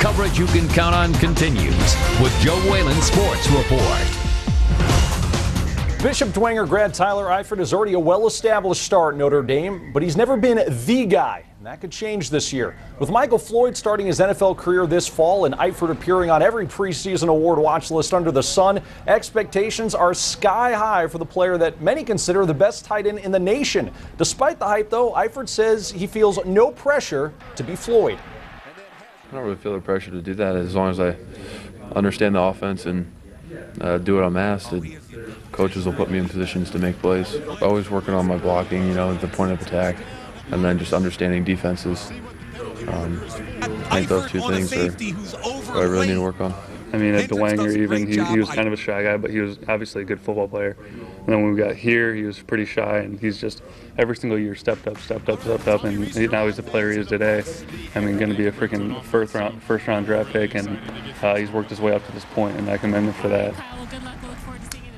Coverage you can count on continues with Joe Whelan Sports Report. Bishop Dwenger grad Tyler Eifert is already a well-established star at Notre Dame, but he's never been the guy. And that could change this year. With Michael Floyd starting his NFL career this fall and Eifert appearing on every preseason award watch list under the sun, expectations are sky high for the player that many consider the best tight end in the nation. Despite the hype, though, Eifert says he feels no pressure to be Floyd. I don't really feel the pressure to do that as long as I understand the offense and do what I'm asked. Coaches will put me in positions to make plays. Always working on my blocking, at the point of attack, and then just understanding defenses. I think those two things are what I really need to work on. I mean, at Dwenger even, he was kind of a shy guy, but he was obviously a good football player. And then when we got here, he was pretty shy, and he's just every single year stepped up, and now he's the player he is today. I mean, going to be a freaking first round draft pick, and he's worked his way up to this point, and I commend him for that.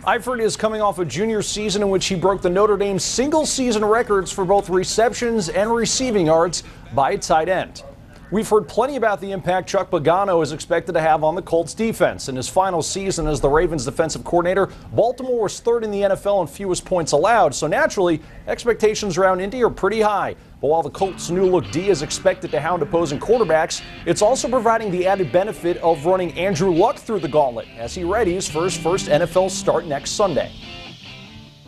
Eifert is coming off a junior season in which he broke the Notre Dame single-season records for both receptions and receiving yards by a tight end. We've heard plenty about the impact Chuck Pagano is expected to have on the Colts defense. In his final season as the Ravens defensive coordinator, Baltimore was third in the NFL in fewest points allowed, so naturally, expectations around Indy are pretty high. But while the Colts' new-look D is expected to hound opposing quarterbacks, it's also providing the added benefit of running Andrew Luck through the gauntlet as he readies for his first NFL start next Sunday.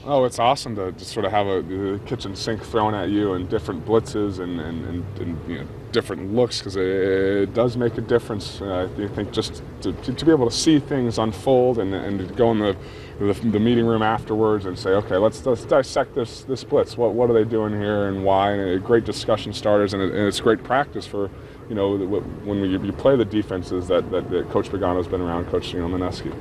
Oh, it's awesome to just sort of have a kitchen sink thrown at you and different blitzes and different looks, because it does make a difference. I think just to be able to see things unfold and to go in the meeting room afterwards and say, okay, let's dissect this blitz. What are they doing here and why? And great discussion starters, and it's great practice for when you play the defenses that Coach Pagano's been around coaching on Mineski.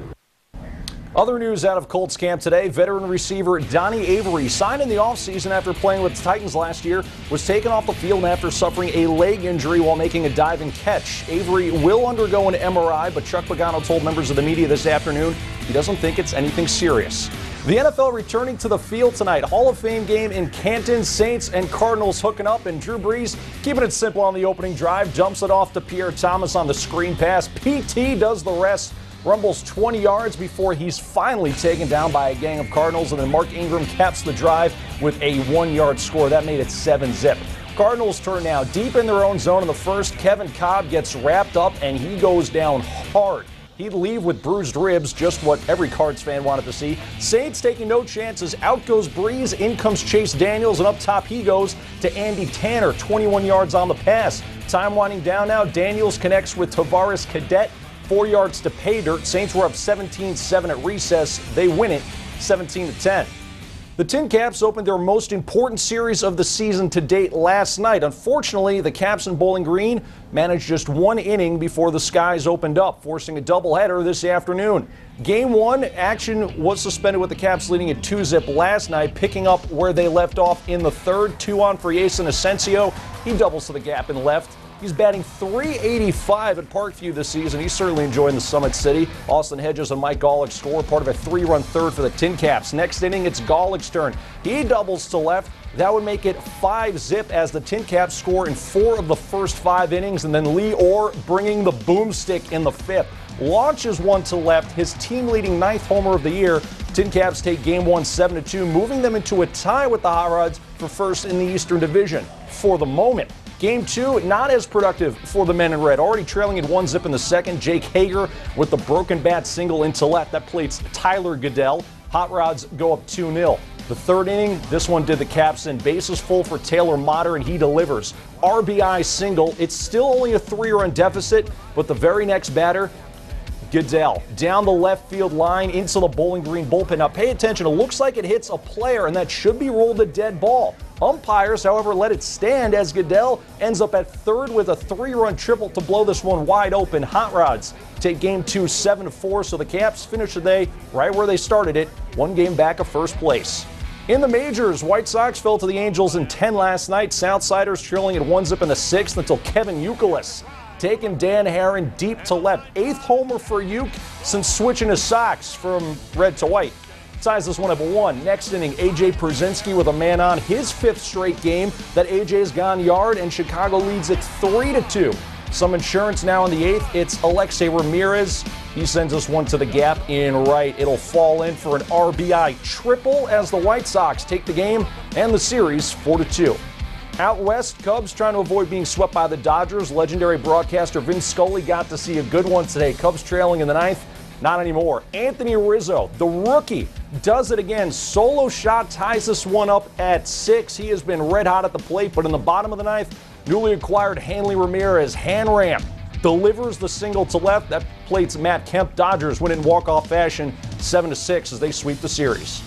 Other news out of Colts camp today, veteran receiver Donnie Avery, signed in the offseason after playing with the Titans last year, was taken off the field after suffering a leg injury while making a diving catch. Avery will undergo an MRI, but Chuck Pagano told members of the media this afternoon he doesn't think it's anything serious. The NFL returning to the field tonight. Hall of Fame game in Canton. Saints and Cardinals hooking up, and Drew Brees keeping it simple on the opening drive. Dumps it off to Pierre Thomas on the screen pass. PT does the rest. Rumbles 20 yards before he's finally taken down by a gang of Cardinals, and then Mark Ingram caps the drive with a 1-yard score. That made it 7-zip. Cardinals turn now deep in their own zone in the first. Kevin Cobb gets wrapped up, and he goes down hard. He'd leave with bruised ribs, just what every Cards fan wanted to see. Saints taking no chances. Out goes Breeze, in comes Chase Daniels, and up top he goes to Andy Tanner, 21 yards on the pass. Time winding down now. Daniels connects with Tavares Cadet. 4 yards to pay dirt. Saints were up 17-7 at recess. They win it 17-10. The Tin Caps opened their most important series of the season to date last night. Unfortunately, the Caps in Bowling Green managed just one inning before the skies opened up, forcing a doubleheader this afternoon. Game 1 action was suspended with the Caps leading at 2-zip last night, picking up where they left off in the third. 2 on for Jason Asensio. He doubles to the gap and left. He's batting .385 at Parkview this season. He's certainly enjoying the Summit City. Austin Hedges and Mike Golick's score, part of a 3-run third for the Tin Caps. Next inning, it's Golick's turn. He doubles to left. That would make it 5-zip as the Tin Caps score in 4 of the first 5 innings, and then Lee Orr bringing the boomstick in the 5th. Launches one to left, his team-leading 9th homer of the year. Tin Caps take Game 1 7-2, moving them into a tie with the Hot Rods for first in the Eastern Division for the moment. Game 2, not as productive for the men in red. Already trailing at 1-zip in the second. Jake Hager with the broken bat single into left. That plates Tyler Goodell. Hot Rods go up 2-0. The third inning, this one did the Caps in. Bases full for Taylor Motter, and he delivers. RBI single. It's still only a 3-run deficit, but the very next batter, Goodell, down the left field line into the Bowling Green bullpen. Now pay attention, it looks like it hits a player, and that should be ruled a dead ball. Umpires, however, let it stand as Goodell ends up at third with a 3-run triple to blow this one wide open. Hot Rods take Game 2 7-4, so the Caps finish the day right where they started it, 1 game back of first place. In the majors, White Sox fell to the Angels in 10 last night. Southsiders trailing at 1-zip in the 6th until Kevin Youkilis taking Dan Herron deep to left. 8th homer for Uke since switching his socks from red to white. Ties this one up 1. Next inning, A.J. Przinsky with a man on, his 5th straight game that A.J. has gone yard, and Chicago leads it 3-2. Some insurance now in the 8th. It's Alexei Ramirez. He sends us one to the gap in right. It'll fall in for an RBI triple as the White Sox take the game and the series 4-2. Out west, Cubs trying to avoid being swept by the Dodgers. Legendary broadcaster Vince Scully got to see a good one today. Cubs trailing in the 9th. Not anymore. Anthony Rizzo, the rookie, does it again. Solo shot ties this one up at 6. He has been red hot at the plate, but in the bottom of the 9th, newly acquired Hanley Ramirez hand ramp delivers the single to left. That plates Matt Kemp. Dodgers win in walk-off fashion 7-6 as they sweep the series.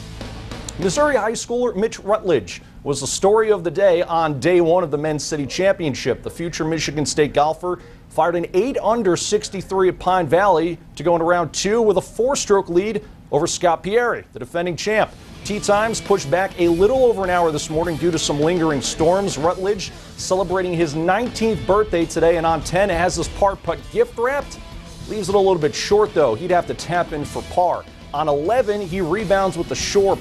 Missouri high schooler Mitch Rutledge was the story of the day on day one of the Men's City Championship. The future Michigan State golfer fired an 8-under 63 at Pine Valley to go into round 2 with a 4-stroke lead over Scott Pieri, the defending champ. Tee times pushed back a little over an hour this morning due to some lingering storms. Rutledge celebrating his 19th birthday today, and on 10 has his par putt gift wrapped. Leaves it a little bit short though. He'd have to tap in for par. On 11, he rebounds with the short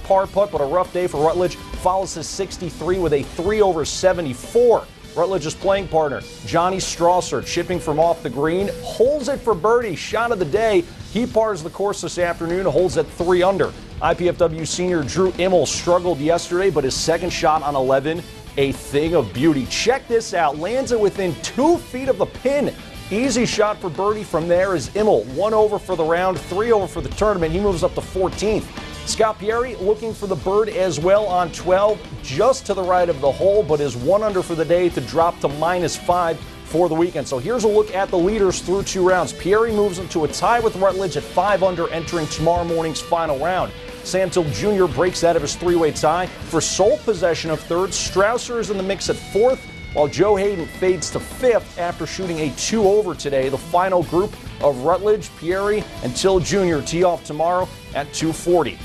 par putt, but a rough day for Rutledge. Follows his 63 with a 3-over 74. Rutledge's playing partner, Johnny Strasser, chipping from off the green, holds it for birdie, shot of the day. He pars the course this afternoon, holds at 3 under. IPFW senior Drew Immel struggled yesterday, but his second shot on 11, a thing of beauty. Check this out, lands it within 2 feet of the pin. Easy shot for birdie from there is Immel. 1 over for the round, 3 over for the tournament. He moves up to 14th. Scott Pieri looking for the bird as well on 12, just to the right of the hole, but is 1 under for the day to drop to -5 for the weekend. So here's a look at the leaders through 2 rounds. Pieri moves into a tie with Rutledge at 5 under entering tomorrow morning's final round. Sam Till Jr. breaks out of his 3-way tie for sole possession of 3rd. Strausser is in the mix at 4th, while Joe Hayden fades to 5th after shooting a 2-over today. The final group of Rutledge, Pieri, and Till Jr. tee off tomorrow at 2:40.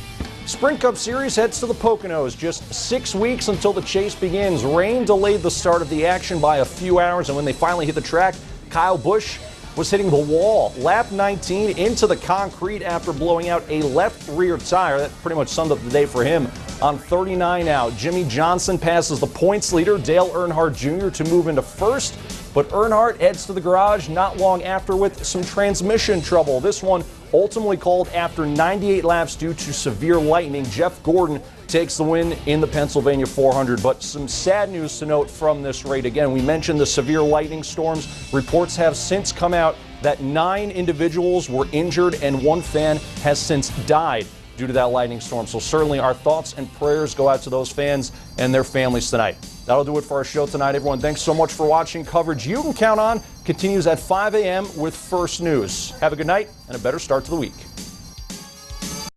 Sprint Cup Series heads to the Poconos. Just 6 weeks until the chase begins. Rain delayed the start of the action by a few hours, and when they finally hit the track, Kyle Busch was hitting the wall. Lap 19 into the concrete after blowing out a left rear tire. That pretty much summed up the day for him. On 39 now, Jimmy Johnson passes the points leader, Dale Earnhardt Jr., to move into 1st. But Earnhardt heads to the garage not long after with some transmission trouble. This one ultimately called after 98 laps due to severe lightning. Jeff Gordon takes the win in the Pennsylvania 400. But some sad news to note from this race. Again, we mentioned the severe lightning storms. Reports have since come out that 9 individuals were injured and 1 fan has since died due to that lightning storm. So certainly our thoughts and prayers go out to those fans and their families tonight. That'll do it for our show tonight, everyone. Thanks so much for watching. Coverage you can count on continues at 5 a.m. with First News. Have a good night and a better start to the week.